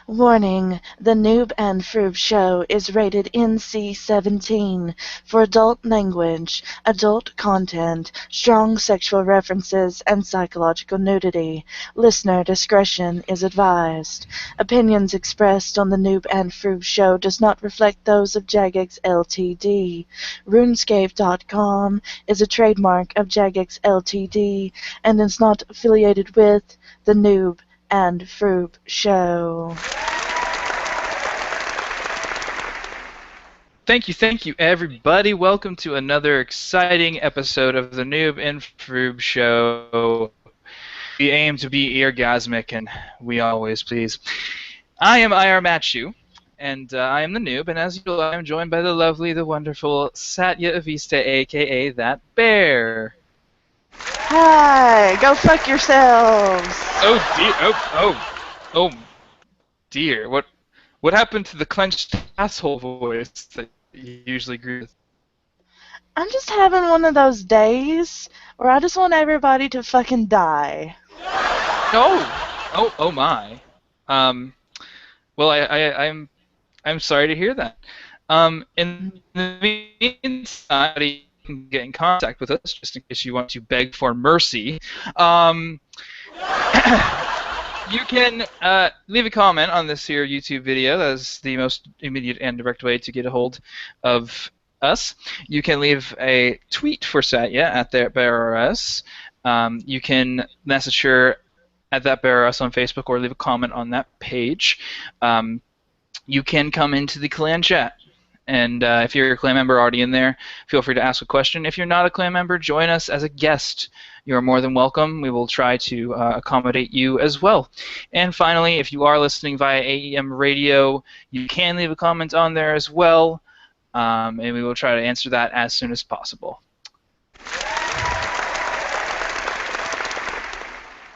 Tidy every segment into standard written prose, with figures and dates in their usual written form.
Warning, the Noob and Froob show is rated NC-17 for adult language, adult content, strong sexual references, and psychological nudity. Listener discretion is advised. Opinions expressed on the Noob and Froob show does not reflect those of Jagex Ltd. RuneScape.com is a trademark of Jagex Ltd. and is not affiliated with the Noob and Froob show. Thank you, everybody. Welcome to another exciting episode of the Noob and Froob show. We aim to be orgasmic, and we always please. I am IR Matchu, and I am the Noob, and as usual, I am joined by the lovely, the wonderful Satya Avista, a.k.a. That Bear. Hi, go fuck yourselves. Oh dear! Oh dear! What happened to the clenched asshole voice that you usually greet with? I'm just having one of those days where I just want everybody to fucking die. Oh my. Well, I'm sorry to hear that. In the meantime, you can get in contact with us just in case you want to beg for mercy. You can leave a comment on this here YouTube video. That is the most immediate and direct way to get a hold of us. You can leave a tweet for Satya at ThatBearRS. You can message her at ThatBearRS on Facebook or leave a comment on that page. You can come into the clan chat. And if you're a clan member already in there, feel free to ask a question. If you're not a clan member, join us as a guest. You're more than welcome. We will try to accommodate you as well. And finally, if you are listening via AEM radio, you can leave a comment on there as well, and we will try to answer that as soon as possible.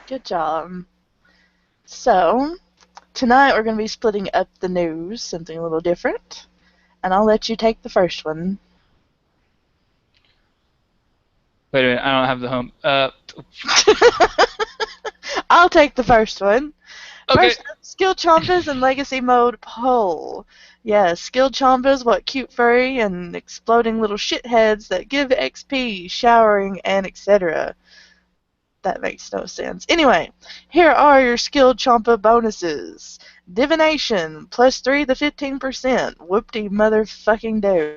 Good job. So, tonight we're going to be splitting up the news, something a little different. And I'll let you take the first one. Wait a minute, I don't have the home. I'll take the first one. Okay. First up, Skill Chompas and Legacy Mode poll. Yeah, Skill Chompas, what cute furry and exploding little shitheads that give XP, showering, and etc. That makes no sense. Anyway, here are your Skill Chompa bonuses. Divination, +3 to 15%. Whoop-de motherfucking do.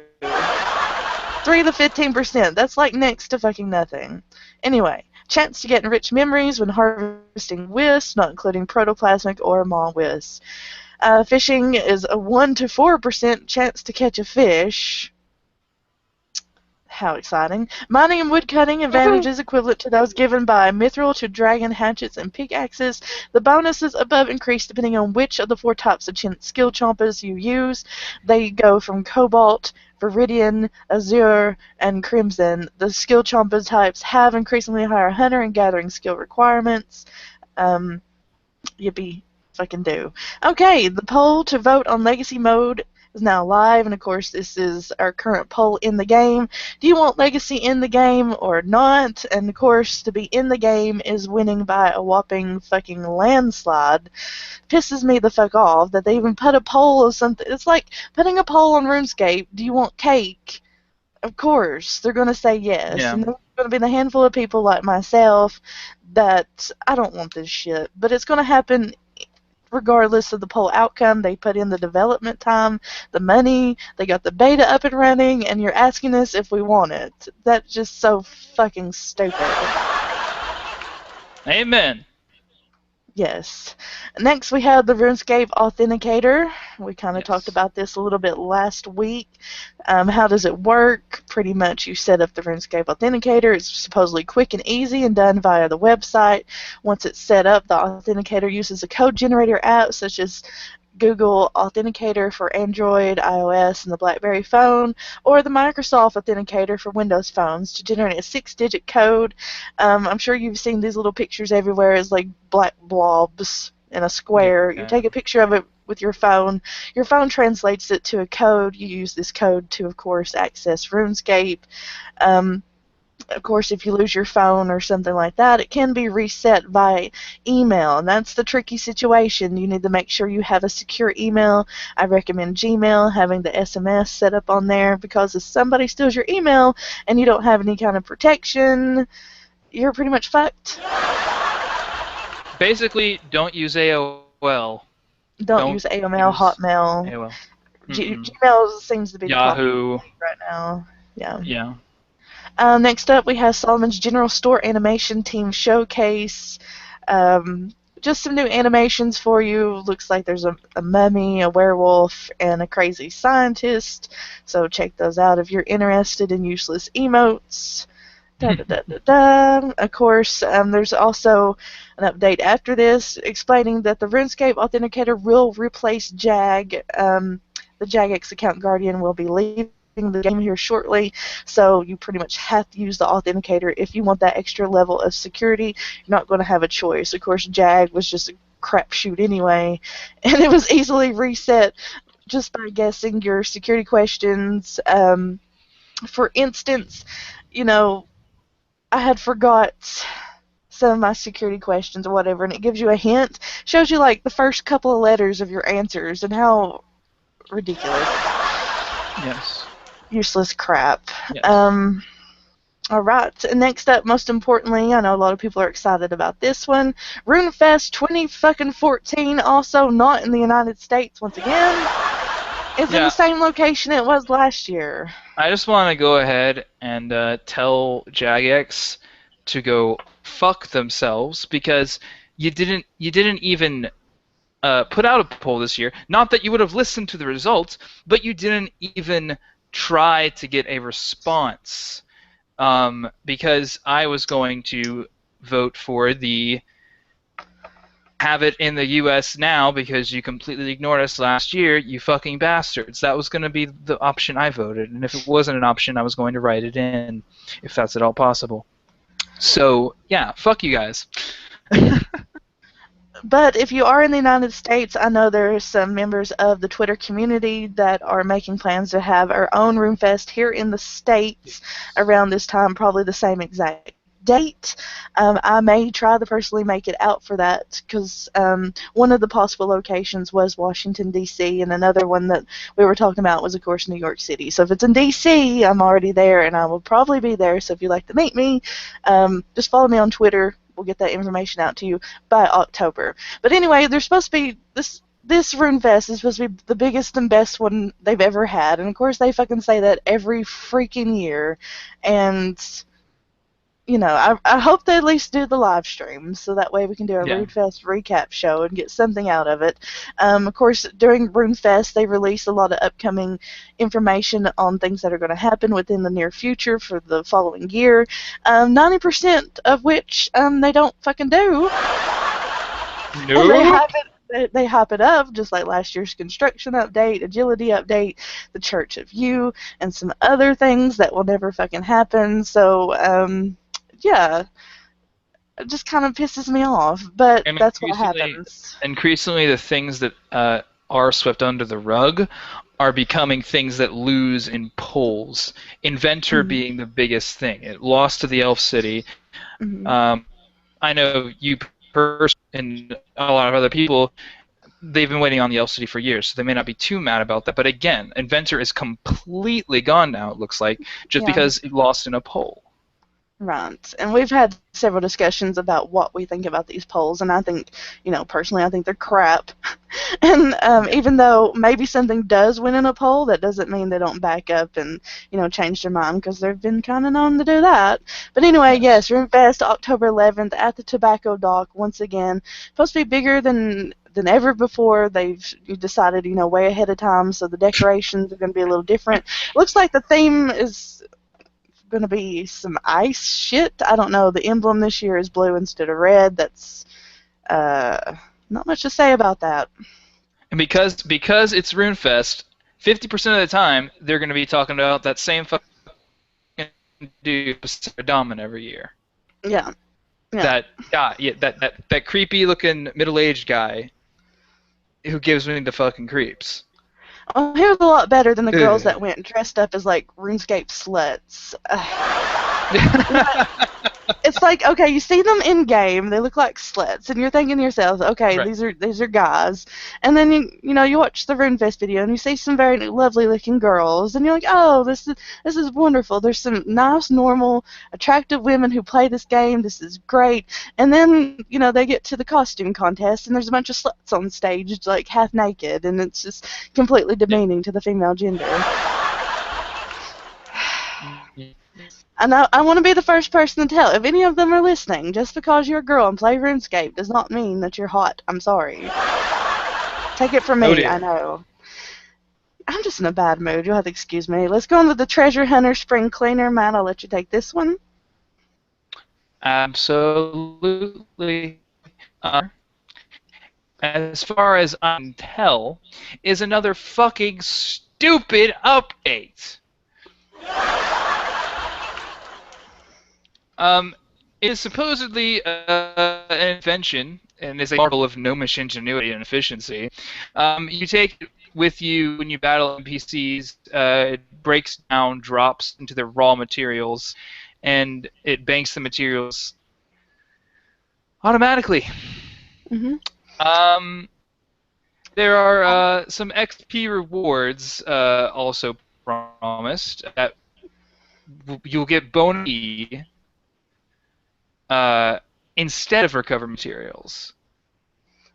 3 to 15%. That's like next to fucking nothing. Anyway, chance to get enriched memories when harvesting wisps, not including protoplasmic or maw wisps. Fishing is a 1 to 4% chance to catch a fish. How exciting. Mining and woodcutting advantages equivalent to those given by mithril to dragon hatchets and pickaxes. The bonuses above increase depending on which of the 4 types of skill chompas you use. They go from cobalt, viridian, azure, and crimson. The skill chompa types have increasingly higher hunter and gathering skill requirements. Yippee fucking do. Okay, the poll to vote on Legacy Mode is now live, and of course this is our current poll in the game. Do you want Legacy in the game or not? And of course to be in the game is winning by a whopping fucking landslide. Pisses me the fuck off that they even put a poll of something. It's like putting a poll on RuneScape. Do you want cake? Of course they're going to say yes. Yeah. And there's going to be the handful of people like myself that I don't want this shit, but it's going to happen regardless of the poll outcome. They put in the development time, the money, they got the beta up and running, and you're asking us if we want it. That's just so fucking stupid. Amen. Yes. Next we have the RuneScape Authenticator. We kind of Yes. talked about this a little bit last week. How does it work? Pretty much you set up the RuneScape Authenticator. It's supposedly quick and easy and done via the website. Once it's set up, the Authenticator uses a code generator app such as Google Authenticator for Android, iOS, and the BlackBerry phone, or the Microsoft Authenticator for Windows phones to generate a 6-digit code. I'm sure you've seen these little pictures everywhere as like black blobs in a square. Yeah. You take a picture of it with your phone translates it to a code. You use this code to, of course, access RuneScape. Of course, if you lose your phone or something like that, it can be reset by email, and that's the tricky situation. You need to make sure you have a secure email. I recommend Gmail, having the SMS set up on there, because if somebody steals your email and you don't have any kind of protection, you're pretty much fucked. Basically, don't use AOL. Don't Don't use AOL, use Hotmail. AOL. Mm-mm. Gmail seems to be the popular Yahoo. thing right now. Yeah. Yeah. Next up, we have Solomon's General Store Animation Team Showcase. Just some new animations for you. Looks like there's a mummy, a werewolf, and a crazy scientist. So check those out if you're interested in useless emotes. Da, da, da, da, da. Of course, there's also an update after this explaining that the RuneScape Authenticator will replace Jag. The Jagex account guardian will be leaving the game here shortly, so you pretty much have to use the Authenticator if you want that extra level of security. You're not going to have a choice. Of course, Jag was just a crapshoot anyway, and it was easily reset just by guessing your security questions. For instance, you know, I had forgot some of my security questions or whatever, and it gives you a hint. Shows you like the first couple of letters of your answers, and how ridiculous. Yes. Useless crap. Yes. Alright, next up, most importantly, I know a lot of people are excited about this one. RuneFest 2014, also not in the United States once again. It's in the same location it was last year. I just want to go ahead and tell Jagex to go fuck themselves, because you didn't even put out a poll this year. Not that you would have listened to the results, but you didn't even try to get a response. Because I was going to vote for the have it in the U.S. now because you completely ignored us last year, you fucking bastards. That was going to be the option I voted, and if it wasn't an option, I was going to write it in, if that's at all possible. So, yeah, fuck you guys. But if you are in the United States, I know there are some members of the Twitter community that are making plans to have our own RuneFest here in the States around this time, probably the same exact date. I may try to personally make it out for that, because one of the possible locations was Washington, D.C., and another one that we were talking about was, of course, New York City. So if it's in D.C., I'm already there, and I will probably be there. So if you'd like to meet me, just follow me on Twitter. We'll get that information out to you by October. But anyway, there's supposed to be this RuneFest is supposed to be the biggest and best one they've ever had, and of course they fucking say that every freaking year. And you know, I hope they at least do the live stream, so that way we can do a RuneFest recap show and get something out of it. Of course, during RuneFest, they release a lot of upcoming information on things that are going to happen within the near future for the following year, 90% of which they don't fucking do. No. They hype it up, just like last year's construction update, agility update, the Church of You, and some other things that will never fucking happen. So, yeah, it just kind of pisses me off, but that's what happens. Increasingly, the things that are swept under the rug are becoming things that lose in polls. Inventor being the biggest thing. It lost to the Elf City. I know you personally and a lot of other people, they've been waiting on the Elf City for years, so they may not be too mad about that. But again, Inventor is completely gone now, it looks like, just because it lost in a poll. Right, and we've had several discussions about what we think about these polls, and I think, you know, personally, I think they're crap. And even though maybe something does win in a poll, that doesn't mean they don't back up and, you know, change their mind, because they've been kind of known to do that. But anyway, yes, RuneFest, October 11th at the Tobacco Dock, once again. Supposed to be bigger than ever before. They've decided, you know, way ahead of time, so the decorations are going to be a little different. Looks like the theme is going to be some ice shit. I don't know. The emblem this year is blue instead of red. That's not much to say about that. And because it's RuneFest, 50% of the time they're going to be talking about that same fucking dude, Domin, every year. Yeah. That creepy looking middle-aged guy who gives me the fucking creeps. Oh, he was a lot better than the girls that went dressed up as, like, RuneScape sluts. It's like, okay, you see them in game, they look like sluts, and you're thinking to yourself, okay, Right. these are guys, and then you watch the RuneFest video and you see some very lovely looking girls, and you're like, oh, this is wonderful. There's some nice, normal, attractive women who play this game. This is great. And then they get to the costume contest, and there's a bunch of sluts on stage, like half naked, and it's just completely Yeah. demeaning to the female gender. And I want to be the first person to tell. If any of them are listening, just because you're a girl and play RuneScape does not mean that you're hot. I'm sorry. Take it from Oh me, I dear. know. I'm just in a bad mood. You'll have to excuse me. Let's go on with the Treasure Hunter Spring Cleaner. Matt, I'll let you take this one. Absolutely. As far as I can tell, is another fucking stupid update. It is supposedly an invention and is a marvel of gnomish ingenuity and efficiency. You take it with you when you battle NPCs. It breaks down, drops into their raw materials, and it banks the materials automatically. Mm-hmm. There are some XP rewards also promised. You'll get bonus instead of recover materials.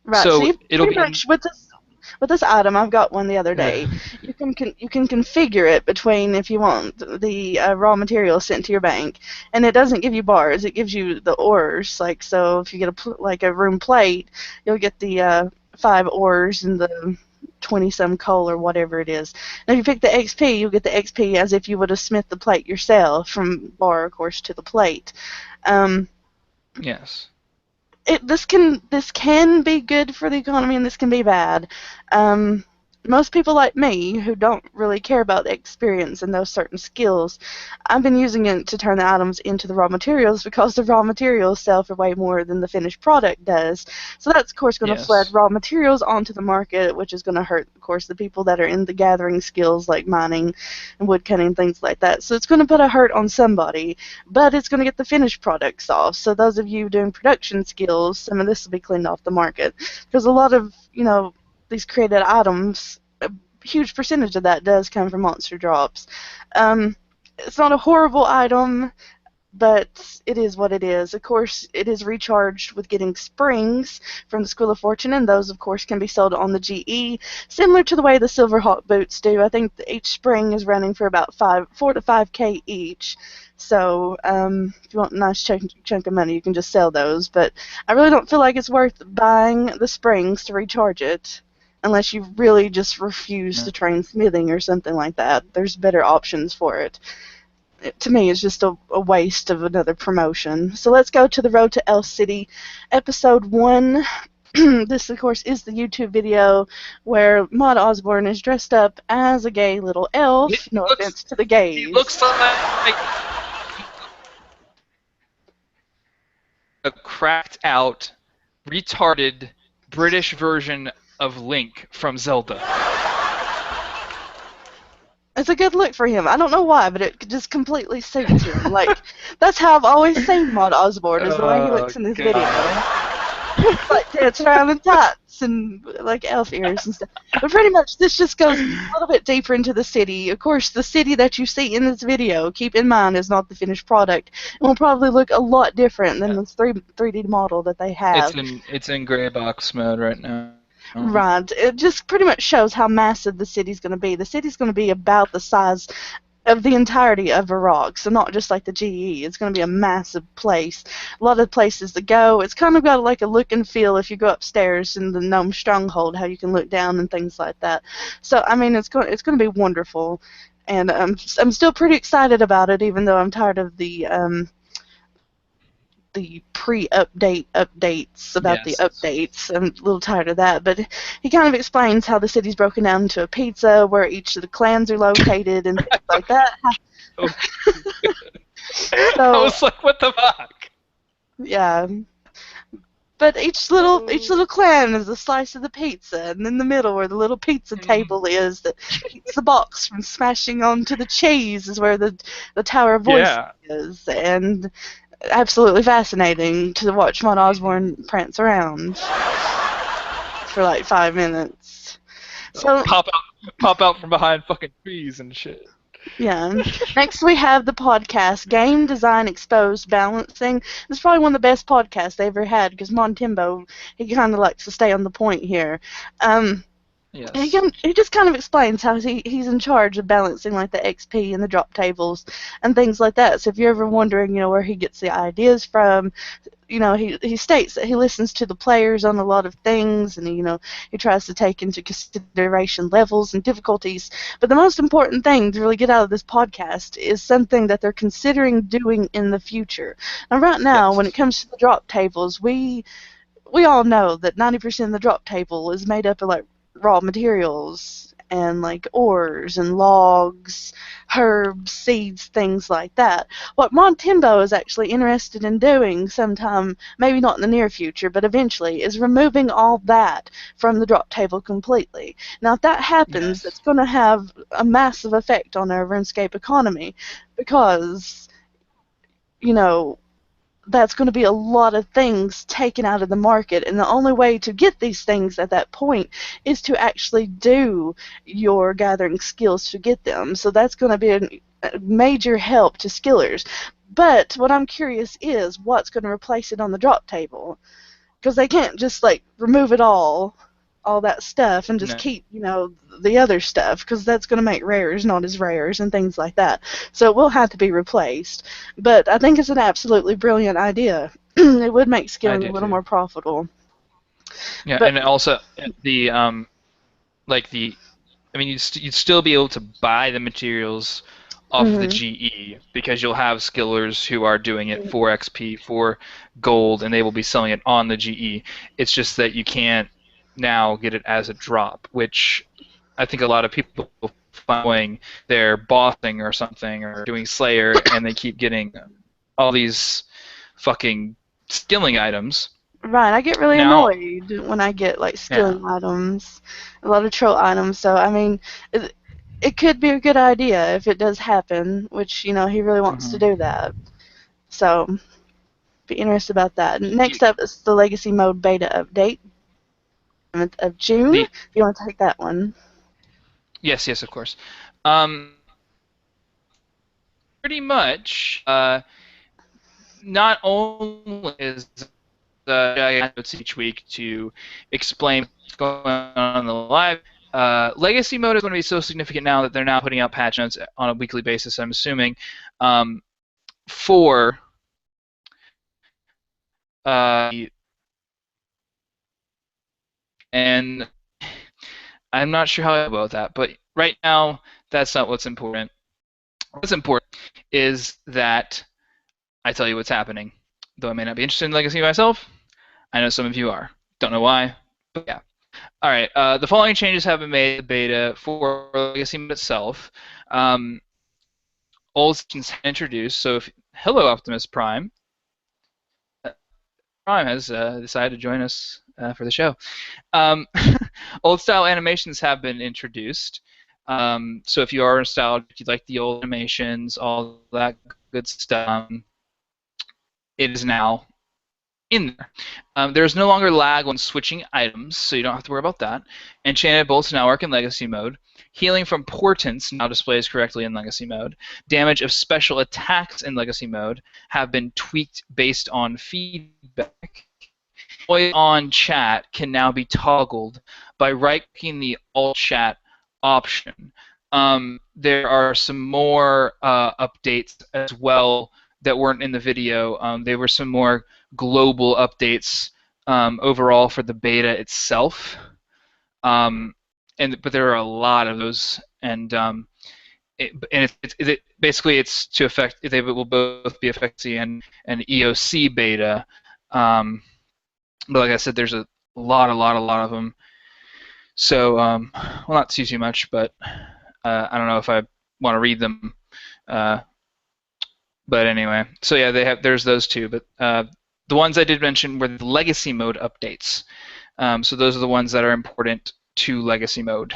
Right. So So you it'll pretty be. much with this item, I've got one the other day. You can configure it between if you want the raw materials sent to your bank, and it doesn't give you bars. It gives you the ores. Like so, if you get a room plate, you'll get the 5 ores and the 20 some coal or whatever it is. And if you pick the XP, you'll get the XP as if you would have smith the plate yourself from bar, of course, to the plate. Um, Yes. this can be good for the economy and this can be bad. Um, Most people like me who don't really care about the experience and those certain skills, I've been using it to turn the items into the raw materials because the raw materials sell for way more than the finished product does. So that's of course going to flood Yes. raw materials onto the market, which is going to hurt, of course, the people that are in the gathering skills like mining and woodcutting and things like that. So it's going to put a hurt on somebody, but it's going to get the finished products off. So those of you doing production skills, some of this will be cleaned off the market because a lot of these created items, a huge percentage of that does come from monster drops. It's not a horrible item, but it is what it is. Of course, it is recharged with getting springs from the School of Fortune, and those, of course, can be sold on the GE, similar to the way the Silverhawk boots do. I think each spring is running for about 4 to 5K each. So if you want a nice chunk of money, you can just sell those. But I really don't feel like it's worth buying the springs to recharge it. Unless you really just refuse No. to train smithing or something like that. There's better options for it. To me, it's just a waste of another promotion. So let's go to the Road to Elf City, episode 1. This, of course, is the YouTube video where Maud Osborne is dressed up as a gay little He elf. No looks. offense to the He gays. looks like a cracked out, retarded British version of Link from Zelda. It's a good look for him. I don't know why, but it just completely suits him. Like, that's how I've always seen Maud Osborne, is the way he Oh looks in this video. god. Like dancing around in tights and like elf ears and stuff. But pretty much this just goes a little bit deeper into the city. Of course, the city that you see in this video, keep in mind, is not the finished product. It will probably look a lot different than Yeah. the 3D model that they It's have. in gray box mode right now. Right. It just pretty much shows how massive the city's going to be. The city's going to be about the size of the entirety of Iraq, so not just like the GE. It's going to be a massive place. A lot of places to go. It's kind of got like a look and feel if you go upstairs in the Gnome Stronghold, how you can look down and things like that. So I mean, it's going to be wonderful, and I'm still pretty excited about it, even though I'm tired of the pre-update updates about the Yes. updates. I'm a little tired of that, but he kind of explains how the city's broken down into a pizza, where each of the clans are located, and things like that. Oh. I So, was like, what the fuck? yeah. But each little clan is a slice of the pizza, and in the middle where the little pizza Mm. table is that keeps the box from smashing onto the cheese is where the Tower of Voice Yeah. is, and absolutely fascinating to watch Mon Mhm. Osborne prance around for like 5 minutes. So Pop out from behind fucking trees and shit. yeah. Next we have the podcast Game Design Exposed Balancing. It's probably one of the best podcasts they ever had because Montembo, he kind of likes to stay on the point here. Um, Yes. he just kind of explains how he's in charge of balancing like the XP and the drop tables and things like that. So if you're ever wondering, where he gets the ideas from, he states that he listens to the players on a lot of things, and he tries to take into consideration levels and difficulties. But the most important thing to really get out of this podcast is something that they're considering doing in the future. Now, right now, when it Yes. comes to the drop tables, we all know that 90% of the drop table is made up of like raw materials and like ores and logs, herbs, seeds, things like that. What Montembo is actually interested in doing sometime, maybe not in the near future, but eventually, is removing all that from the drop table completely. Now, if that happens, Yes. that's going to have a massive effect on our RuneScape economy because, you know, that's going to be a lot of things taken out of the market, and the only way to get these things at that point is to actually do your gathering skills to get them. So that's going to be a major help to skillers. But what I'm curious is what's going to replace it on the drop table, because they can't just like remove it all that stuff, and just No. keep the other stuff, because that's going to make rares not as rares and things like that. So it will have to be replaced. But I think it's an absolutely brilliant idea. It would make I skilling a do little too. more profitable. Yeah, But and also the like the I mean, you'd still be able to buy the materials off of the mhm, GE because you'll have skillers who are doing it for XP, for gold, and they will be selling it on the GE. It's just that you can't now get it as a drop, which I think a lot of people find they're bossing or something or doing Slayer and they keep getting all these fucking skilling items. right, I get really Now, annoyed when I get like yeah. skilling items, a lot of troll items. So I mean, it could be a good idea if it does happen, which he really wants to Hmm. do that. So be interested about that. You, Next up is the Legacy Mode beta update of June. the If you want to take that one. yes, yes, of course. Pretty much, not only is the notes each week to explain what's going on in the live. Legacy mode is going to be so significant now that they're now putting out patch notes on a weekly basis. I'm assuming um, for uh, and I'm not sure how I feel about that, but right now that's not what's important. What's important is that I tell you what's happening. Though I may not be interested in Legacy myself, I know some of you are. Don't know why, but yeah. All right. The following changes have been made to the beta for Legacy itself. Um, old skins introduced. So, hello, Optimus Prime. Prime has decided to join us for the show. Um, old style animations have been introduced. So, if you are nostalgic, if you like the old animations, all that good stuff, it is now in there. There's no longer lag when switching items, so you don't have to worry about that. Enchanted bolts now work in Legacy mode. Healing from portents now displays correctly in Legacy mode. Damage of special attacks in Legacy mode have been tweaked based on feedback. Voice on chat can now be toggled by right-clicking the alt chat option. There are some more updates as well that weren't in the video. There were some more global updates overall for the beta itself. But there are a lot of those, and basically it's to affect. They will both be affecting an EOC beta. But like I said, there's a lot of them. So, well, not too much, but I don't know if I want to read them. Uh, but anyway, so yeah, there's those two. But the ones I did mention were the legacy mode updates. So those are the ones that are important to legacy mode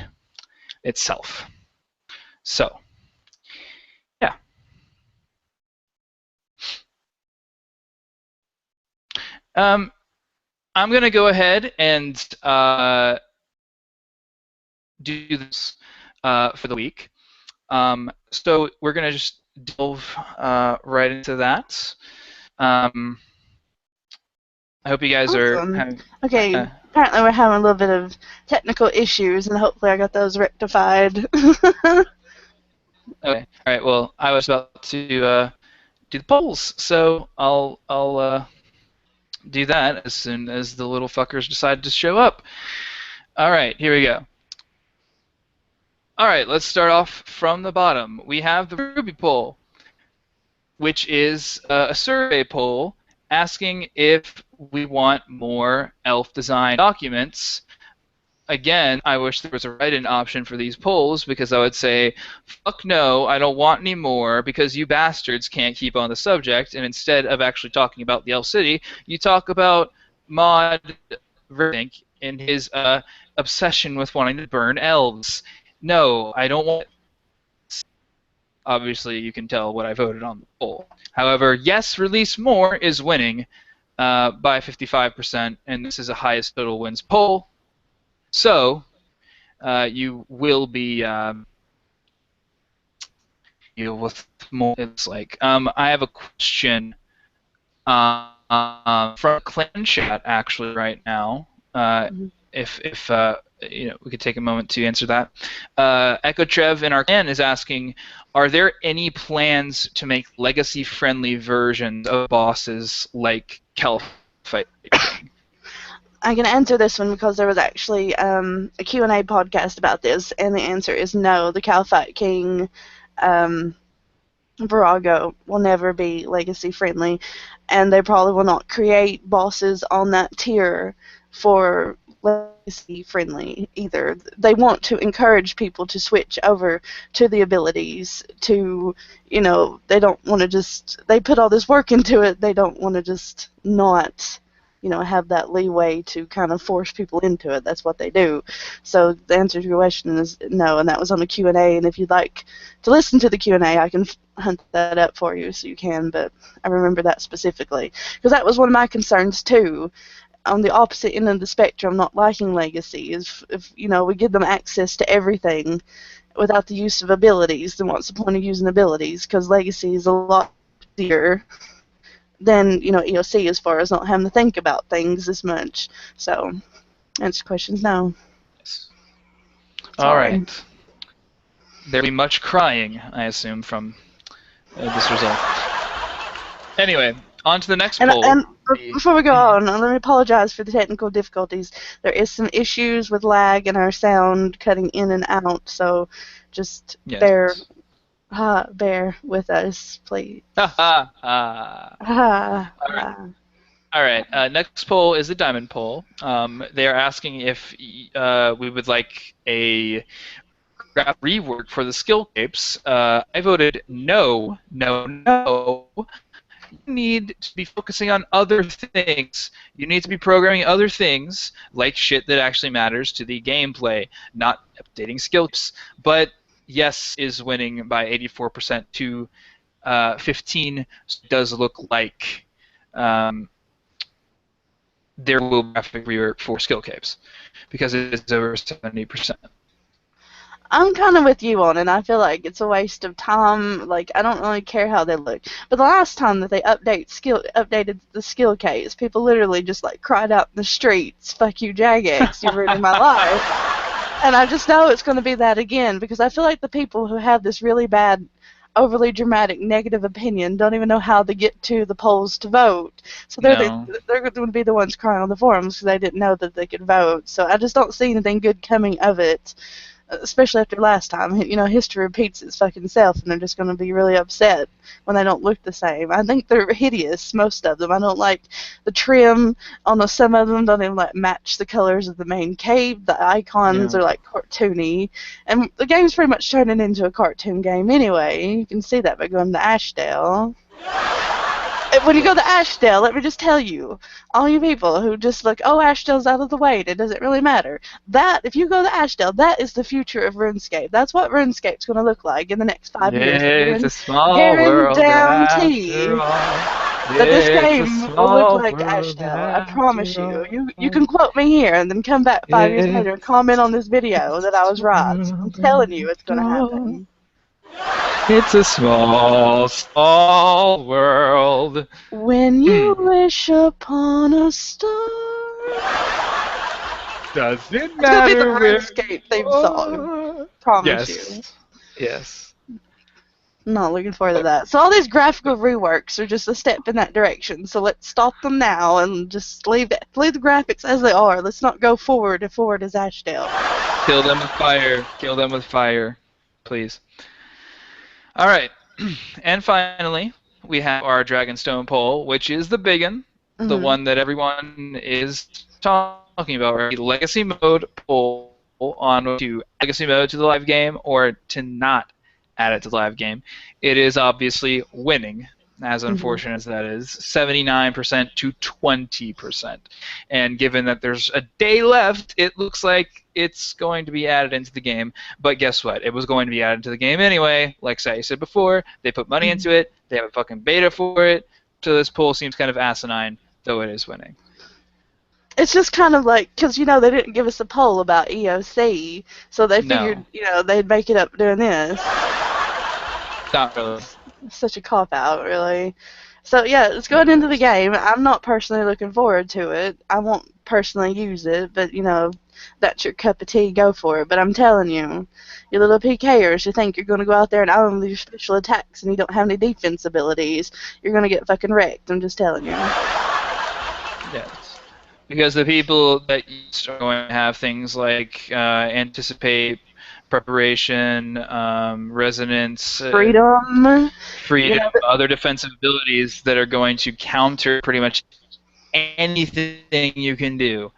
itself. So, yeah. I'm going to go ahead and do this for the week. So we're going to just delve right into that. I hope you guys are Awesome. having. Okay, apparently we're having a little bit of technical issues, and hopefully I got those rectified. Okay. All right. Well, I was about to do the polls, so I'll do that as soon as the little fuckers decide to show up. All right. Here we go. All right. Let's start off from the bottom. We have the Ruby poll, which is a survey poll asking if we want more elf design documents. Again, I wish there was a write-in option for these polls, because I would say, fuck no, I don't want any more, because you bastards can't keep on the subject, and instead of actually talking about the Elf City, you talk about Mod Verdink and his obsession with wanting to burn elves. No, I don't want. Obviously, you can tell what I voted on the poll. However, yes, release more is winning by 55%, and this is a highest total wins poll. So, you will be with more. It's like I have a question from Clan Chat actually right now. If we could take a moment to answer that. Echo Trev in our clan is asking, are there any plans to make legacy-friendly versions of bosses like Calphite? I can answer this one because there was actually a Q&A podcast about this, and the answer is no. The Calphite King Virago will never be legacy friendly, and they probably will not create bosses on that tier for legacy friendly either. They want to encourage people to switch over to the abilities to, they don't want to just, they put all this work into it, they don't want to just not have that leeway to kind of force people into it. That's what they do. So the answer to your question is no, and that was on the Q&A, and if you'd like to listen to the Q&A, I can hunt that up for you so you can, but I remember that specifically. Because that was one of my concerns too, on the opposite end of the spectrum, not liking Legacy, is if we give them access to everything without the use of abilities, then what's the point of using abilities? Because Legacy is a lot easier than EOC as far as not having to think about things as much. So, answer questions now. Yes. Sorry. All right. There'll be much crying, I assume, from this result. Anyway, on to the next poll. And before we go on, let me apologize for the technical difficulties. There is some issues with lag and our sound cutting in and out, so just bear with us, please. All right. Next poll is the diamond poll. They are asking if we would like a rework for the skill capes. I voted no, no, no. You need to be focusing on other things. You need to be programming other things, like shit that actually matters to the gameplay, not updating skills. But yes is winning by 84% to 15. Does look like there will be graphic rework for skill capes, because it is over 70%. I'm kind of with you on it. I feel like it's a waste of time. Like, I don't really care how they look. But the last time that they updated the skill case, people literally just cried out in the streets, "Fuck you, Jagex, you're ruining my life." And I just know it's going to be that again, because I feel like the people who have this really bad, overly dramatic, negative opinion don't even know how to get to the polls to vote. So they're going to be the ones crying on the forums because they didn't know that they could vote. So I just don't see anything good coming of it. Especially after last time, history repeats its fucking self, and they're just going to be really upset when they don't look the same. I think they're hideous, most of them. I don't like the trim on some of them. Don't even match the colors of the main cave. The icons are cartoony, and the game's pretty much turning into a cartoon game anyway. You can see that by going to Ashdale. When you go to Yes. Ashdale, let me just tell you, all you people who just look, oh, Ashdale's out of the way, it doesn't really matter. That, if you go to Ashdale, that is the future of RuneScape. That's what RuneScape's going to look like in the next 5 years. It's a small world after Guarantee all. that this It's a game will look small like world Ashdale. I after promise you. You all. can quote me here and then come back 5 years later and comment on this video that I was right. I'm telling you, it's going to happen. It's a small, small world. When you Hmm. wish upon a star. Does it It's gonna be the matter where RuneScape you theme song. are? Promise you. Yes. Yes. I'm not looking forward to that. So all these graphical reworks are just a step in that direction. So let's stop them now and just leave the graphics as they are. Let's not go forward if forward is Ashdale. Kill them with fire. Kill them with fire. Please. All right. And finally, we have our Dragonstone poll, which is the big one, the Mm-hmm. one that everyone is talking about, right? Legacy mode poll on to legacy mode to the live game or to not add it to the live game. It is obviously winning, as Mm-hmm. unfortunate as that is, 79% to 20%. And given that there's a day left, it looks like it's going to be added into the game. But guess what? It was going to be added to the game anyway. Like Sai said before, they put money Mm-hmm. into it. They have a fucking beta for it. So this poll seems kind of asinine, though it is winning. It's just kind of like, because, they didn't give us a poll about EOC, so they figured, No, they'd make it up doing this. not really. Such a cop out, really. So yeah, it's going It into the is. game. I'm not personally looking forward to it. I won't personally use it, but that's your cup of tea. Go for it. But I'm telling you, you little PKers who think you're going to go out there and own your special attacks and you don't have any defense abilities, you're going to get fucking wrecked. I'm just telling you. Yes. Because the people that are going to have things like anticipate, preparation, resonance, Freedom. You freedom, know, other defensive abilities that are going to counter pretty much anything you can do.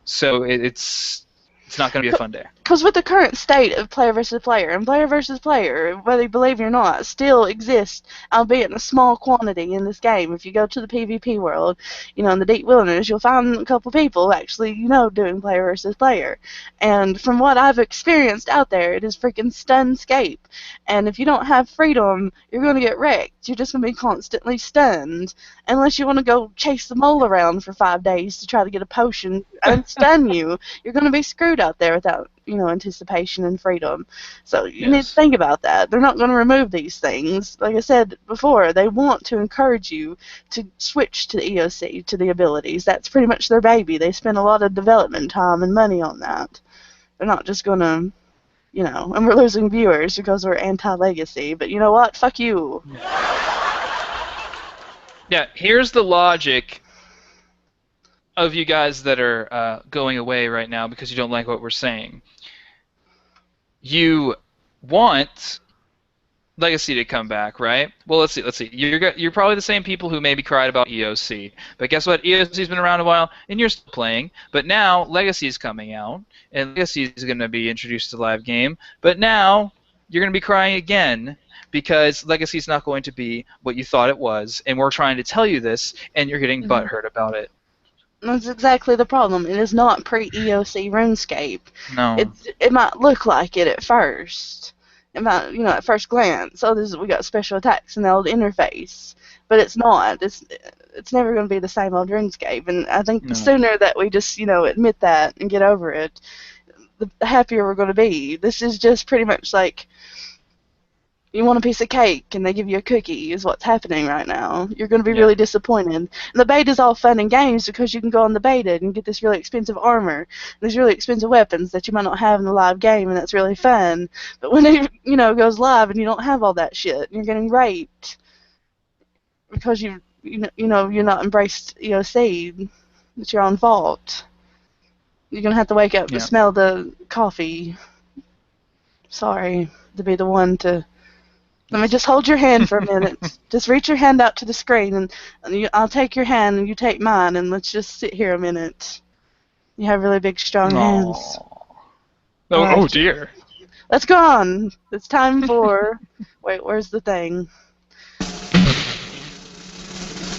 So it's not going to be a fun day. because with the current state of player versus player, and player versus player, whether you believe it or not, still exists, albeit in a small quantity in this game. If you go to the PvP world, in the deep wilderness, you'll find a couple people actually, doing player versus player. And from what I've experienced out there, it is freaking stunscape. And if you don't have freedom, you're going to get wrecked. You're just going to be constantly stunned. Unless you want to go chase the mole around for 5 days to try to get a potion and stun you, you're going to be screwed out there without, anticipation and freedom. So you need to Yes. think about that. They're not going to remove these things. Like I said before, they want to encourage you to switch to the EOC, to the abilities. That's pretty much their baby. They spend a lot of development time and money on that. They're not just going to, and we're losing viewers because we're anti-legacy. But you know what? Fuck you. Yeah, here's the logic of you guys that are going away right now because you don't like what we're saying. You want Legacy to come back, right? Well, let's see. Let's see. You're probably the same people who maybe cried about EOC, but guess what? EOC's been around a while, and you're still playing. But now Legacy's coming out, and Legacy is going to be introduced to the live game. But now you're going to be crying again because Legacy's not going to be what you thought it was, and we're trying to tell you this, and you're getting Mhm. butthurt about it. That's exactly the problem. It is not pre-EOC RuneScape. No, It might look like it at first. It might, at first glance, oh, we got special attacks in the old interface, but it's not. It's never going to be the same old RuneScape. And I think the no. sooner that we just, admit that and get over it, the happier we're going to be. This is just pretty much like you want a piece of cake and they give you a cookie is what's happening right now. You're going to be Yeah, really disappointed. And the beta's all fun and games because you can go on the beta and get this really expensive armor, these really expensive weapons that you might not have in the live game, and that's really fun. But when it goes live and you don't have all that shit, and you're getting raped because you're not embraced EOC, it's your own fault. You're gonna have to wake up to yeah. smell the coffee. Sorry to be the one to. Let me just hold your hand for a minute. Just reach your hand out to the screen, and I'll take your hand, and you take mine, and let's just sit here a minute. You have really big, strong hands. Oh, All oh right, dear. let's go on. It's time for. Wait, where's the thing?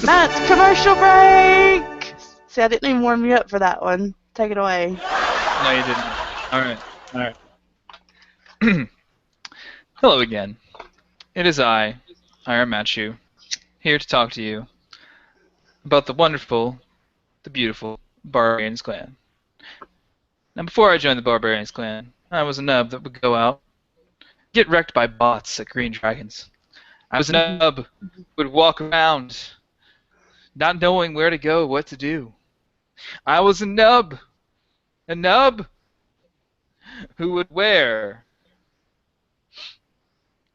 Matt's commercial break! See, I didn't even warm you up for that one. Take it away. No, you didn't. Alright. Alright. Hello again. It is I, Ira Matchu, here to talk to you about the wonderful, the beautiful Barbarians clan. Now, before I joined the Barbarians clan, I was a nub that would go out, get wrecked by bots at Green Dragons. I was a nub who would walk around, not knowing where to go, what to do. I was a nub who would wear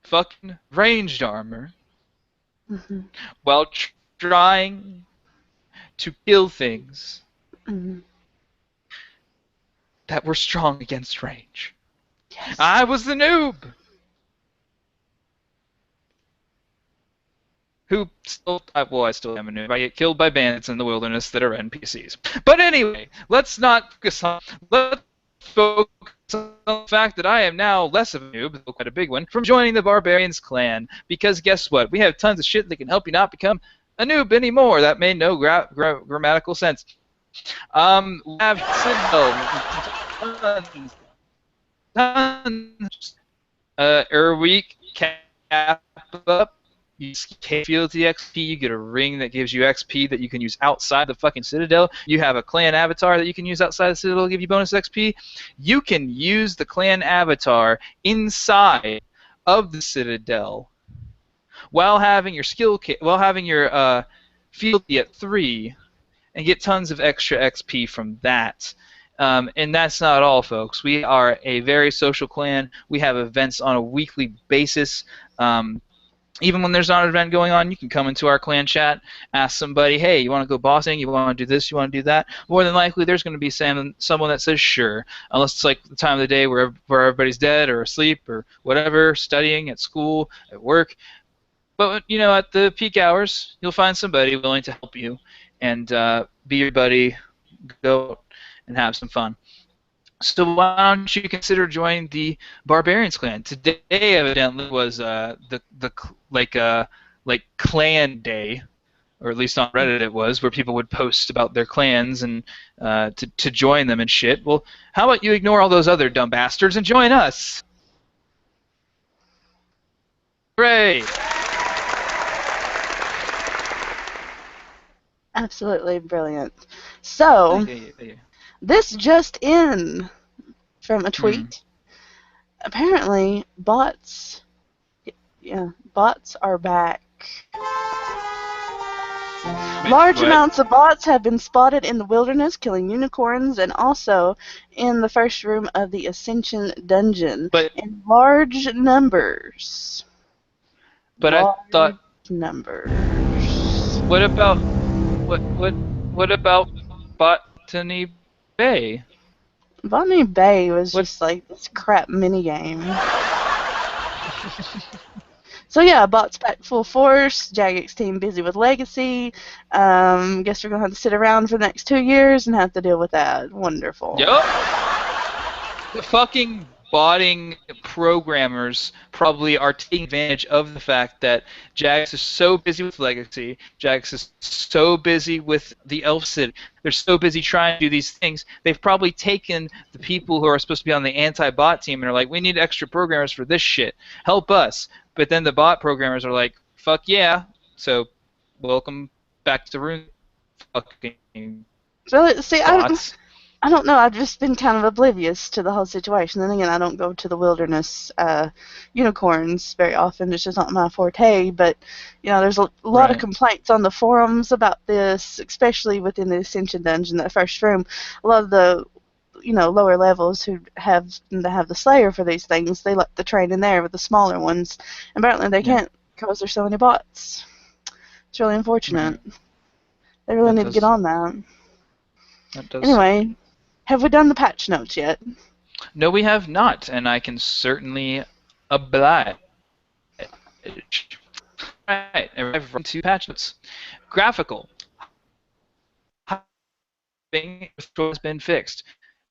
fucking ranged armor while trying to kill things that were strong against range. Yes. I was the noob who still, well, I still am a noob. I get killed by bandits in the wilderness that are NPCs. But anyway, let's focus on the fact that I am now less of a noob, quite a big one, from joining the Barbarians clan. Because guess what? We have tons of shit that can help you not become a noob anymore. That made no grammatical sense. We have tons. Week cap up. You feel the XP, you get a ring that gives you XP that you can use outside the fucking Citadel. You have a clan avatar that you can use outside the Citadel to give you bonus XP. You can use the clan avatar inside of the Citadel while having your fealty at 3 and get tons of extra XP from that. And that's not all, folks. We are a very social clan. We have events on a weekly basis. Even when there's not an event going on, you can come into our clan chat, ask somebody, hey, you want to go bossing? You want to do this? You want to do that? More than likely, there's going to be someone that says sure, unless it's like the time of the day where everybody's dead or asleep or whatever, studying at school, at work. But, you know, at the peak hours, you'll find somebody willing to help you and be your buddy, go and have some fun. So why don't you consider joining the Barbarians clan? Today, evidently, was like clan day, or at least on Reddit it was, where people would post about their clans and to join them and shit. Well, how about you ignore all those other dumb bastards and join us? Hooray! Absolutely brilliant. So, this just in from a tweet. Apparently, bots are back. Large amounts of bots have been spotted in the wilderness, killing unicorns, and also in the first room of the Ascension dungeon in large numbers. But I thought numbers. What about Botany Bay? Botany Bay was just like this crap minigame. So yeah, bots back full force. Jagex team busy with Legacy. Guess we're gonna have to sit around for the next 2 years and have to deal with that. Wonderful. Yup. The fucking botting programmers probably are taking advantage of the fact that Jagex is so busy with Legacy, Jagex is so busy with the Elf City, they're so busy trying to do these things, they've probably taken the people who are supposed to be on the anti-bot team and are like, we need extra programmers for this shit, help us. But then the bot programmers are like, fuck yeah, so welcome back to Rune. Fucking so, see, bots. I don't know. I've just been kind of oblivious to the whole situation. Then again, I don't go to the wilderness unicorns very often. It's just not my forte. But you know, there's a lot of complaints on the forums about this, especially within the Ascension dungeon, that first room. A lot of the lower levels who have the Slayer for these things, they let the train in there with the smaller ones. And apparently they can't because there's so many bots. It's really unfortunate. They really need to get on that. Anyway. Have we done the patch notes yet? No, we have not, and I can certainly oblige. Alright, I've run 2 patch notes. Graphical. Has been fixed.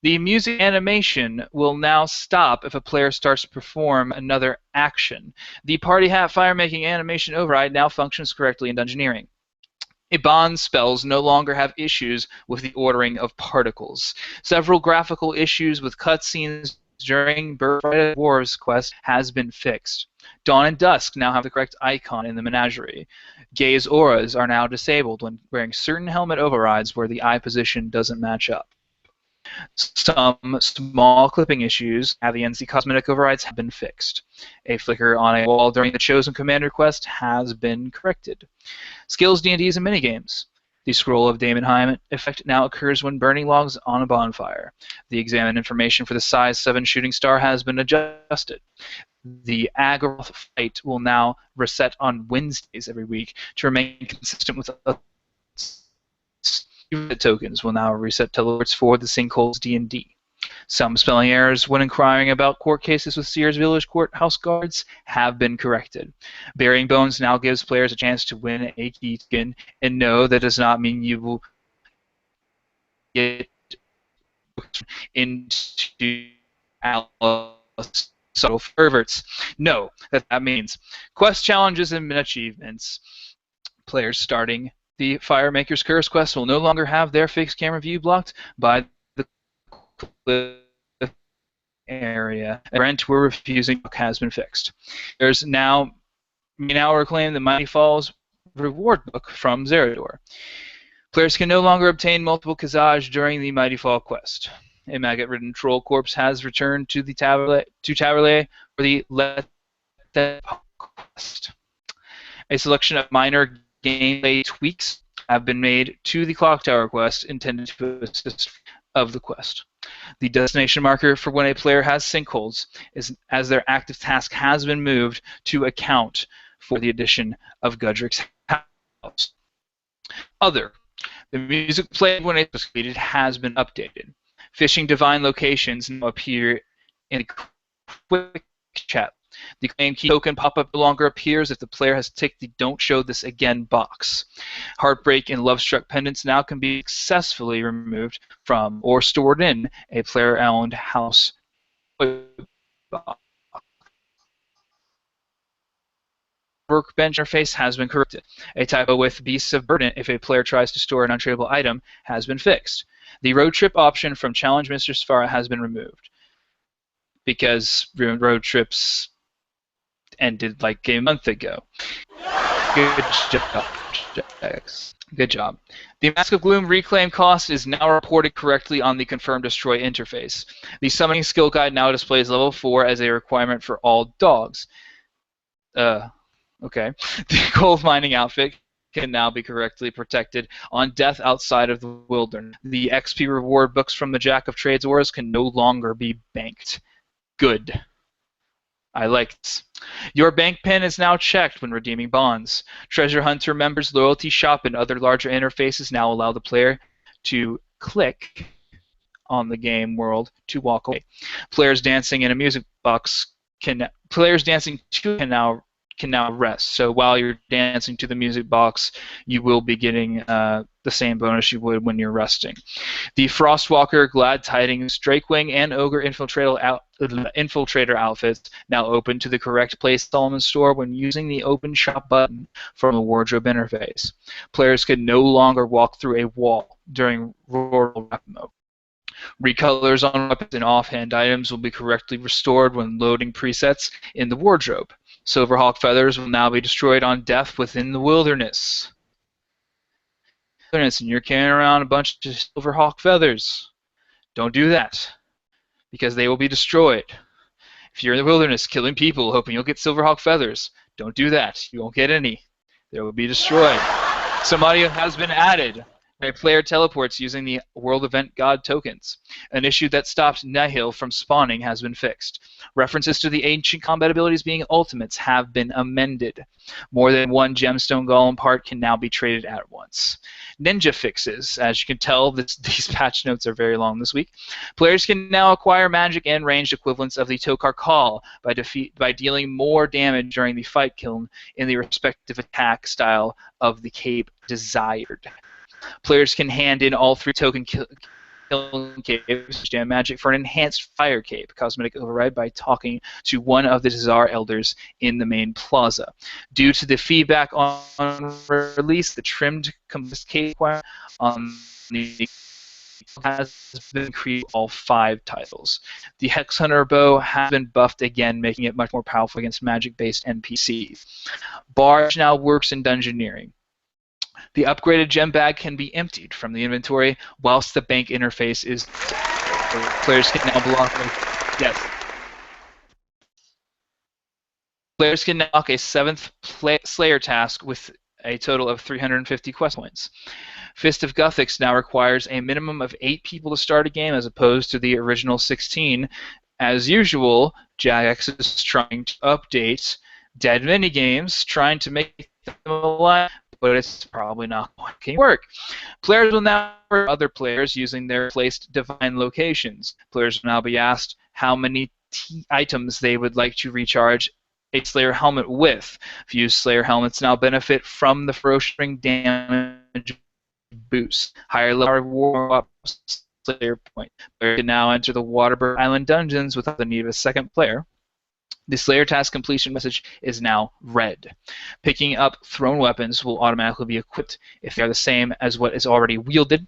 The music animation will now stop if a player starts to perform another action. The party hat fire making animation override now functions correctly in Dungeoneering. Bond spells no longer have issues with the ordering of particles. Several graphical issues with cutscenes during Birthright of War's quest has been fixed. Dawn and Dusk now have the correct icon in the menagerie. Gaze auras are now disabled when wearing certain helmet overrides where the eye position doesn't match up. Some small clipping issues at the NC cosmetic overrides have been fixed. A flicker on a wall during the Chosen Commander quest has been corrected. Skills, D&Ds, and minigames. The Scroll of Daemonheim effect now occurs when burning logs on a bonfire. The examine information for the size 7 shooting star has been adjusted. The Aggro fight will now reset on Wednesdays every week to remain consistent with tokens will now reset teleports for the Sinkholes D&D. Some spelling errors when inquiring about court cases with Sears Village Courthouse guards have been corrected. Burying Bones now gives players a chance to win a key skin, and no, that does not mean you will get into subtle perverts. No, that means quest challenges and achievements. Players starting the Firemaker's Curse quest will no longer have their fixed camera view blocked by the area. Rent we're refusing has been fixed. We now reclaim the Mighty Falls reward book from Zerador. Players can no longer obtain multiple Kazaj during the Mighty Fall quest. A maggot-ridden troll corpse has returned to the Taverley for the Let That quest. A selection of minor gameplay tweaks have been made to the Clock Tower quest intended to assist of the quest. The destination marker for when a player has sinkholes is as their active task has been moved to account for the addition of Gudrick's house. Other. The music played when it was completed has been updated. Fishing divine locations now appear in the quick chat. The claim key token pop-up no longer appears if the player has ticked the Don't Show This Again box. Heartbreak and Love-Struck pendants now can be successfully removed from or stored in a player-owned house. Workbench interface has been corrected. A typo with Beasts of Burden if a player tries to store an untradeable item has been fixed. The road trip option from Challenge Mr. Sfara has been removed because road trips ended like a month ago. Good job, Jax. Good job. The Mask of Gloom reclaim cost is now reported correctly on the Confirm Destroy interface. The Summoning Skill Guide now displays level 4 as a requirement for all dogs. Okay. The Gold Mining outfit can now be correctly protected on death outside of the wilderness. The XP reward books from the Jack of Trades auras can no longer be banked. Good. I like this. Your bank pin is now checked when redeeming bonds. Treasure Hunter members' loyalty shop and other larger interfaces now allow the player to click on the game world to walk away. Players dancing in a music box can now rest. So while you're dancing to the music box, you will be getting the same bonus you would when you're resting. The Frostwalker, Glad Tidings, Drakewing, and Ogre Infiltrator outfits now open to the correct place Solomon store when using the Open Shop button from the wardrobe interface. Players can no longer walk through a wall during Royal Rap mode. Recolors on weapons and offhand items will be correctly restored when loading presets in the wardrobe. Silverhawk feathers will now be destroyed on death within the wilderness. And you're carrying around a bunch of Silverhawk feathers. Don't do that, because they will be destroyed. If you're in the wilderness killing people hoping you'll get Silverhawk feathers, don't do that. You won't get any. They will be destroyed. Some audio has been added. A player teleports using the World Event God tokens. An issue that stopped Nihil from spawning has been fixed. References to the ancient combat abilities being ultimates have been amended. More than one gemstone golem part can now be traded at once. Ninja fixes. As you can tell, these patch notes are very long this week. Players can now acquire magic and ranged equivalents of the Tokar Call by dealing more damage during the fight kiln in the respective attack style of the cape desired. Players can hand in all 3 token killing cape, jam magic for an enhanced fire cape, cosmetic override by talking to one of the Tsar elders in the main plaza. Due to the feedback on release, the trimmed compass cape on the has been increased all 5 titles. The Hex Hunter bow has been buffed again, making it much more powerful against magic-based NPCs. Barge now works in dungeoneering. The upgraded gem bag can be emptied from the inventory, whilst the bank interface is players can now block. Yes. Players can now unlock a 7th Slayer task with a total of 350 quest points. Fist of Guthix now requires a minimum of 8 people to start a game as opposed to the original 16. As usual, Jagex is trying to update dead minigames, trying to make them alive, but it's probably not going to work. Players will now work other players using their placed divine locations. Players will now be asked how many items they would like to recharge a Slayer helmet with. Fused Slayer helmets now benefit from the ferocious damage boost. Higher level reward Slayer point. Player can now enter the Waterberg Island dungeons without the need of a second player. The Slayer task completion message is now red. Picking up thrown weapons will automatically be equipped if they are the same as what is already wielded.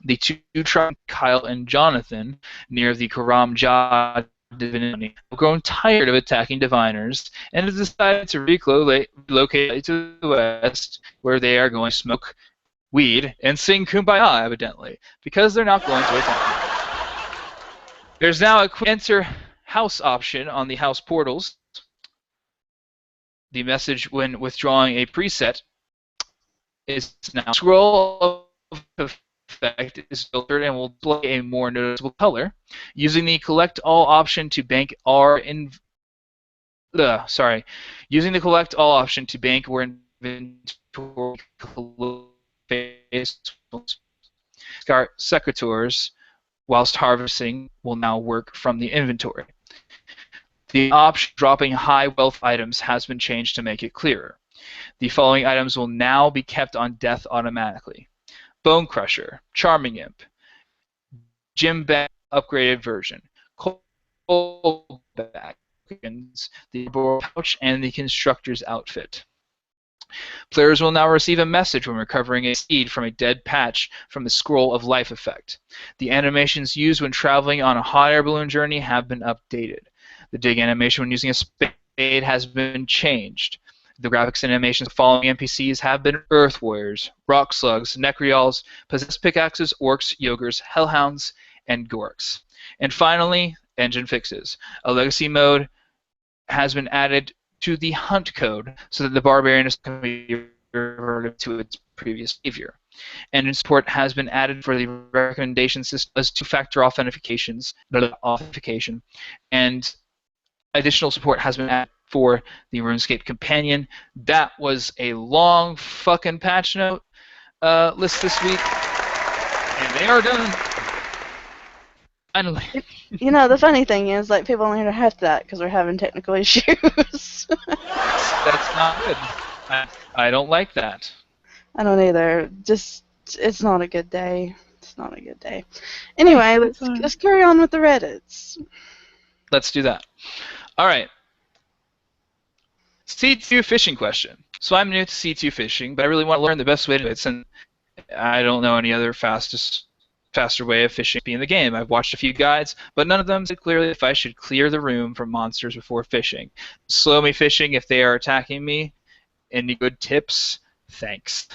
The 2 Trump, Kyle and Jonathan, near the Karam Jah divinity, have grown tired of attacking diviners and have decided to relocate to the west, where they are going to smoke weed and sing Kumbaya, evidently, because they're not going to attack. There's now a quick enter house option on the house portals. The message when withdrawing a preset is now scroll of effect is filtered and will display a more noticeable color. Using the collect all option to bank using the collect all option to bank or inventory secateurs whilst harvesting will now work from the inventory. The option dropping high wealth items has been changed to make it clearer. The following items will now be kept on death automatically: Bone Crusher, Charming Imp, Gym Bag upgraded version, Coal Bag, the pouch, and the Constructor's outfit. Players will now receive a message when recovering a seed from a dead patch from the Scroll of Life effect. The animations used when traveling on a hot air balloon journey have been updated. The dig animation when using a spade has been changed. The graphics and animations of the following NPCs have been Earth Warriors, Rock Slugs, Necreals, Possessed Pickaxes, Orcs, Yogurs, Hellhounds, and Gorks. And finally, engine fixes. A legacy mode has been added to the hunt code so that the Barbarian can be reverted to its previous behavior. Engine support has been added for the recommendation system as 2-factor authentication, and additional support has been added for the RuneScape companion. That was a long fucking patch note list this week, and they are done. Finally. You know, the funny thing is, like, people only hear half that because we're having technical issues. That's not good. I don't like that. I don't either. Just, it's not a good day. It's not a good day. Anyway, let's carry on with the Reddits. Let's do that. All right. C2 fishing question. So I'm new to C2 fishing, but I really want to learn the best way to do it, since I don't know any other faster way of fishing in the game. I've watched a few guides, but none of them said clearly if I should clear the room from monsters before fishing. Slow me fishing if they are attacking me. Any good tips? Thanks.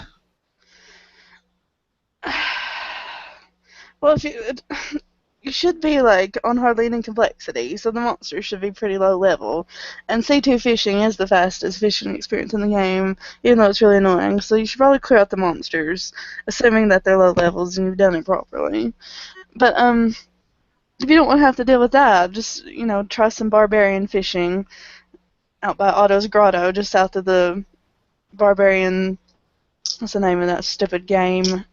Well, you should be, like, on hard leading complexity, so the monsters should be pretty low level. And C2 fishing is the fastest fishing experience in the game, even though it's really annoying, so you should probably clear out the monsters, assuming that they're low levels and you've done it properly. But, if you don't want to have to deal with that, just, you know, try some barbarian fishing out by Otto's Grotto, just south of the Barbarian... What's the name of that stupid game?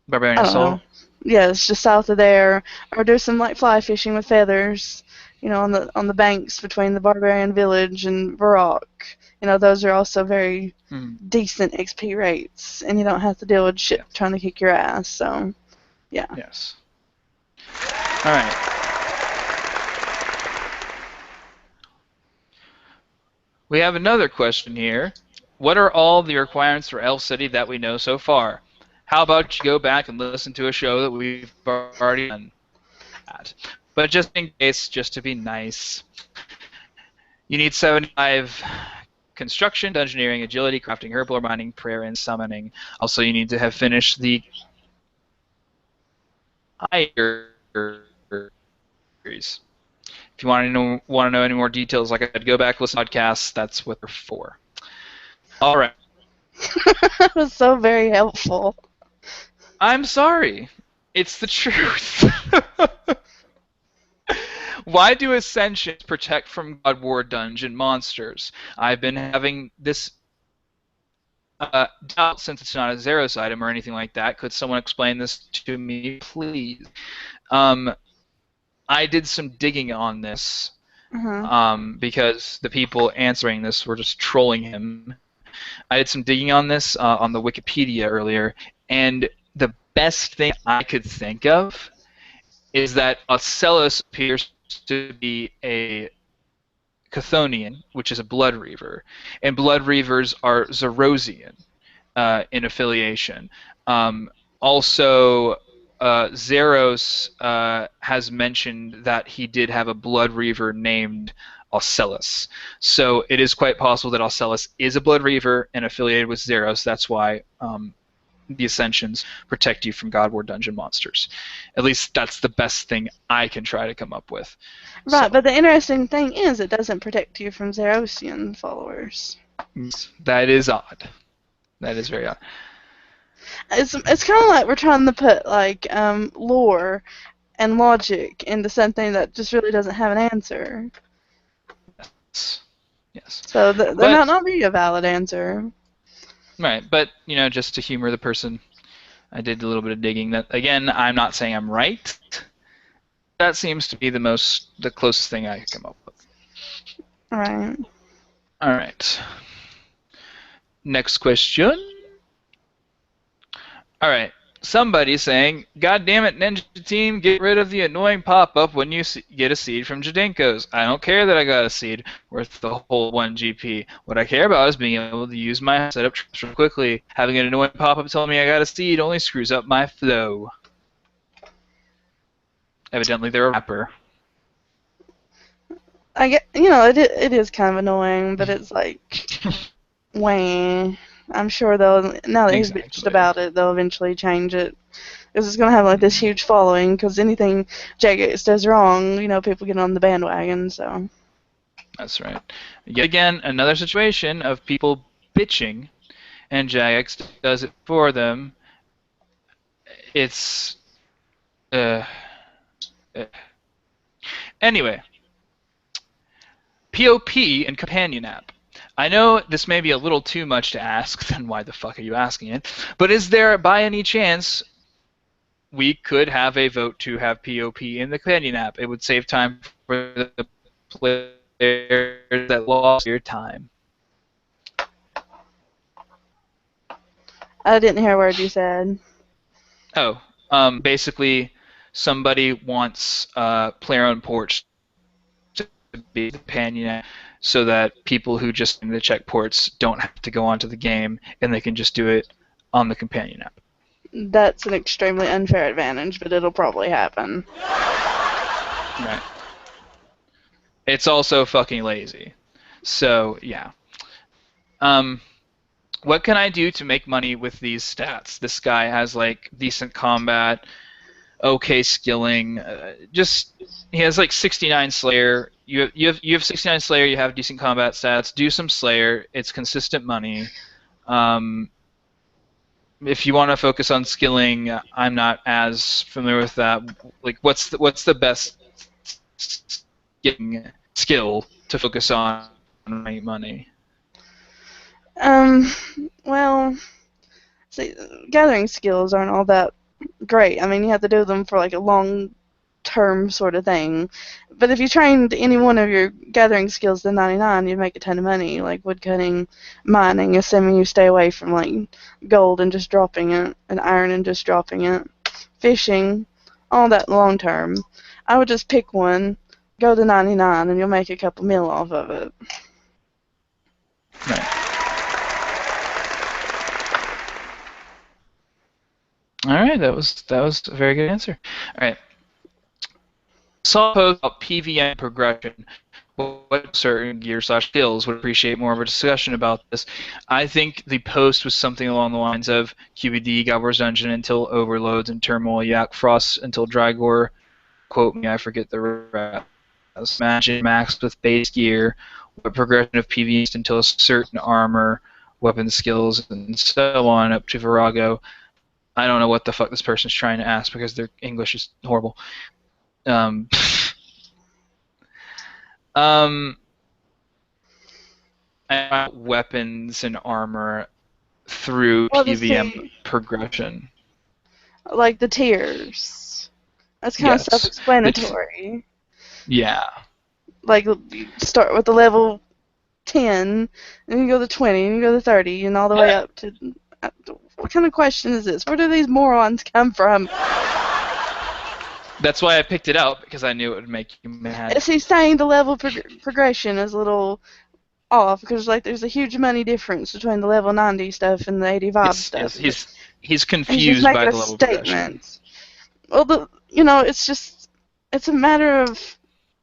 Barbarian Soul? Yeah, it's just south of there. Or do some, like, fly fishing with feathers, you know, on the banks between the Barbarian Village and Varrock. You know, those are also very decent XP rates, and you don't have to deal with shit trying to kick your ass, so... Yeah. Yes. All right. We have another question here. What are all the requirements for Elf City that we know so far? How about you go back and listen to a show that we've already done at? But just in case, just to be nice, you need 75 construction, dungeoneering, agility, crafting, herbal, mining, prayer, and summoning. Also, you need to have finished the higher series. If you want to know any more details, like I said, go back, listen to podcasts. That's what they're for. All right. That was so very helpful. I'm sorry. It's the truth. Why do Ascensions protect from God War dungeon monsters? I've been having this doubt since it's not a Zeros item or anything like that. Could someone explain this to me, please? I did some digging on this because the people answering this were just trolling him. I did some digging on this on the Wikipedia earlier, and the best thing I could think of is that Ocellus appears to be a Chthonian, which is a Blood Reaver, and Blood Reavers are Zerosian in affiliation. Also, Zeros has mentioned that he did have a Blood Reaver named Ocellus. So it is quite possible that Ocellus is a Blood Reaver and affiliated with Zeros. That's why the Ascensions protect you from God War dungeon monsters. At least that's the best thing I can try to come up with. Right, So, but the interesting thing is it doesn't protect you from Zerosian followers. that is odd. That is very odd. It's kind of like we're trying to put like lore and logic into something that just really doesn't have an answer. Yes. So there might not be a valid answer. Right, but just to humor the person, I did a little bit of digging. That again, I'm not saying I'm right. That seems to be the closest thing I could come up with. Right. All right. Next question. All right. Somebody saying, "God damn it, Ninja Team, get rid of the annoying pop-up when you get a seed from Jadenko's. I don't care that I got a seed worth the whole 1 GP. What I care about is being able to use my setup real quickly. Having an annoying pop-up telling me I got a seed only screws up my flow." Evidently, they're a rapper. I get, it is kind of annoying, but it's like, wah. I'm sure now that he's bitched about it, they'll eventually change it. Because it's going to have like this huge following, because anything Jagex does wrong, people get on the bandwagon, so. That's right. Yet again, another situation of people bitching, and Jagex does it for them. It's... Anyway. POP and Companion app. I know this may be a little too much to ask, then why the fuck are you asking it? But is there, by any chance, we could have a vote to have POP in the Companion app? It would save time for the players that lost your time. I didn't hear a word you said. Oh, basically, somebody wants player on porch to be the companion app so that people who just need to check ports don't have to go onto the game and they can just do it on the companion app. That's an extremely unfair advantage, but it'll probably happen. Right. It's also fucking lazy. So, yeah. What can I do to make money with these stats? This guy has, like, decent combat, okay skilling, he has, like, 69 Slayer. You have 69 Slayer, you have decent combat stats. Do some Slayer. It's consistent money. If you want to focus on skilling, I'm not as familiar with that. Like, what's the best skill to focus on money? Well, see, gathering skills aren't all that great. I mean, you have to do them for like a long-term sort of thing. But if you trained any one of your gathering skills to 99, you'd make a ton of money, like woodcutting, mining, assuming you stay away from like gold and just dropping it, and iron and just dropping it. fishing, all that long term, I would just pick one, go to 99, and you'll make a couple mil off of it. Right. All right, that was a very good answer. All right. Saw a post about PVM progression. What certain gear/skills would appreciate more of a discussion about this. I think the post was something along the lines of QBD Gobbler's Dungeon until Overloads and Turmoil Yak Frost until Drygore. Quote me, I forget the rest. Imagine max with base gear, what progression of PVs until a certain armor, weapon skills, and so on up to Virago. I don't know what the fuck this person's trying to ask because their English is horrible. Weapons and armor through PVM progression. Like the tiers. That's kind of self-explanatory. Yeah. Like, you start with the level 10, and you go to 20, and you go to 30, and all the way up to... What kind of question is this? Where do these morons come from? That's why I picked it out, because I knew it would make you mad. Is he saying the level progression is a little off? Because, like, there's a huge money difference between the level 90 stuff and the 85 stuff. Yes, he's confused by the level progression. Well, it's a matter of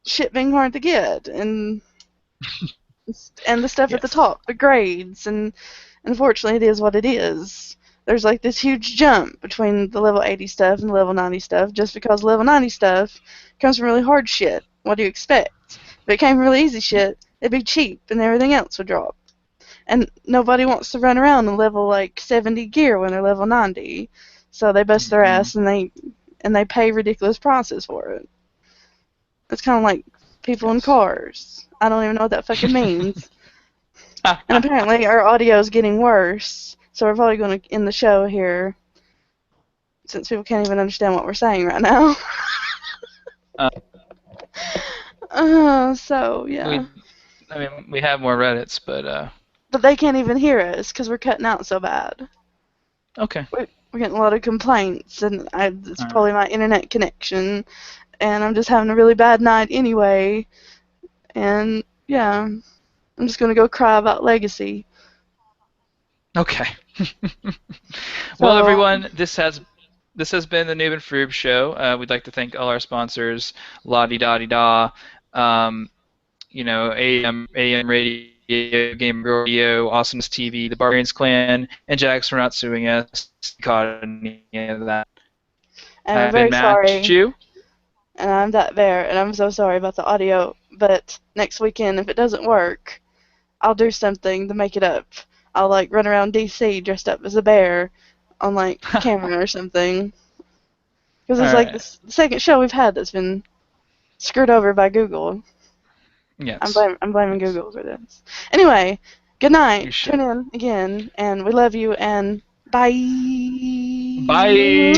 shit being hard to get, and the stuff at the top, the grades, and unfortunately it is what it is. There's like this huge jump between the level 80 stuff and the level 90 stuff just because level 90 stuff comes from really hard shit. What do you expect? If it came from really easy shit, it'd be cheap and everything else would drop. And nobody wants to run around and level like 70 gear when they're level 90. So they bust their ass and they pay ridiculous prices for it. It's kind of like people in cars. I don't even know what that fucking means. And apparently our audio is getting worse. So we're probably going to end the show here, since people can't even understand what we're saying right now. So, yeah. We have more Reddits, but... But they can't even hear us, because we're cutting out so bad. Okay. We're getting a lot of complaints, and it's probably my internet connection, and I'm just having a really bad night anyway. And, yeah, I'm just going to go cry about Legacy. Okay. Well, everyone, this has been the Noob and Froob show. We'd like to thank all our sponsors, La-di-da-di-da, AM Radio, Game Radio, Awesomeness TV, the Barbarians Clan, and Jax for not suing us. Caught any of that. And I'm very sorry. And I'm that bear, and I'm so sorry about the audio. But next weekend, if it doesn't work, I'll do something to make it up. I'll like run around DC dressed up as a bear on like camera or something. Because it's like the second show we've had that's been screwed over by Google. Yes. I'm blaming Google for this. Anyway, good night. Tune in again, and we love you, and bye. Bye.